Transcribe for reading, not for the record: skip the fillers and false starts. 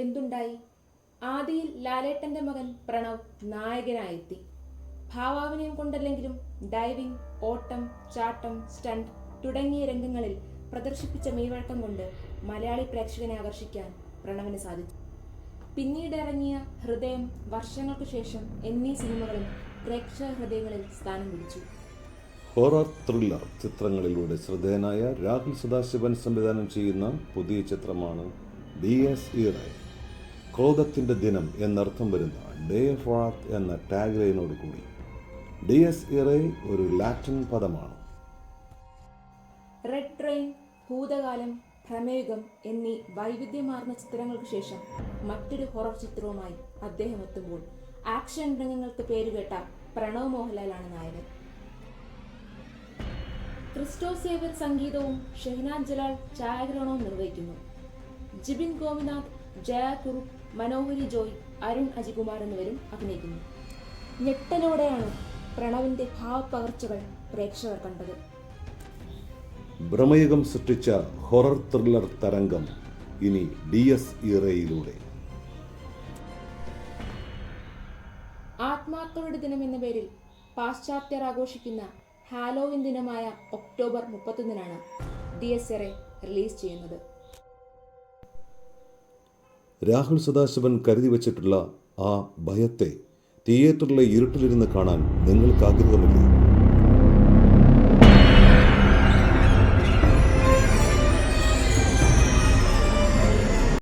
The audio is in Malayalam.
എന്തുണ്ടായി? ആദിയിൽ ലാലേട്ടന്റെ മകൻ പ്രണവ് നായകനായെത്തി. ഭാവാഭിനയം കൊണ്ടല്ലെങ്കിലും ഡൈവിംഗ്, ഓട്ടം, ചാട്ടം, സ്റ്റണ്ട് തുടങ്ങിയ രംഗങ്ങളിൽ പ്രദർശിപ്പിച്ച മെയ്വഴക്കം കൊണ്ട് മലയാളി പ്രേക്ഷകനെ ആകർഷിക്കാൻ പ്രണവിന് സാധിച്ചു. പിന്നീട് ഇറങ്ങിയ ഹൃദയം, വർഷങ്ങൾക്കു ശേഷം എന്നീ സിനിമകളും പ്രേക്ഷക ഹൃദയങ്ങളിൽ സ്ഥാനം പിടിച്ചു. ഹൊറർ ത്രില്ലർ ചിത്രങ്ങളിലൂടെ ശ്രദ്ധേയനായ രാഹുൽ സദാശിവൻ സംവിധാനം ചെയ്യുന്ന പുതിയ ചിത്രമാണ് ഡിയസ് ഇറേ. ക്രോധത്തിന്റെ ദിനം എന്നർത്ഥം വരുന്ന ഡേ ഓഫ് റാത്ത് എന്ന ടാഗ് ലൈനോട് കൂടി ഡിയസ് ഇറേ ഒരു ലാറ്റിൻ പദമാണ്. റെഡ് ട്രെയിൻ, ഭൂതകാലം, ഭ്രമയുഗം എന്നീ വൈവിധ്യമാർന്ന ചിത്രങ്ങൾക്ക് ശേഷം മറ്റൊരു ഹൊറർ ചിത്രവുമായി അദ്ദേഹം എത്തുമ്പോൾ ആക്ഷൻ രംഗങ്ങൾക്ക് പേരുകേട്ട പ്രണവ് മോഹൻലാലാണ് നായകൻ. ക്രിസ്റ്റോ സേവ്യർ സംഗീതവും ഷെഹനാദ് ജലാൽ ഛായാഗ്രഹണവും നിർവഹിക്കുന്നു. ജിബിൻ ഗോപിനാഥ്, ജയ കുറുപ്പ്, മനോഹരി ജോയ്, അരുൺ അജികുമാർ എന്നിവരും അഭിനയിക്കുന്നു. ഞെട്ടലോടെയാണ് പ്രണവിന്റെ ഭാവപ്പകർച്ചകൾ പ്രേക്ഷകർ കണ്ടത്. ഭ്രമയുഗം സൃഷ്ടിച്ച ഹൊറർ ത്രില്ലർ തരംഗം ഇനി ഡിയസ് ഇറേയിലൂടെ. ആത്മാക്കളുടെ ദിനം എന്ന പേരിൽ പാശ്ചാത്യർ ആഘോഷിക്കുന്ന ഹാലോവിൻ ദിനമായ ഒക്ടോബർ 31-നാണ് ഡിയസ് ഇറേ റിലീസ് ചെയ്യുന്നത്. രാഹുൽ സദാശിവൻ കരുതി വച്ചിട്ടുള്ള ആ ഭയത്തെ തിയേറ്ററിലെ ഇരുട്ടിലിരുന്ന് കാണാൻ നിങ്ങൾക്ക് ആഗ്രഹമില്ലേ?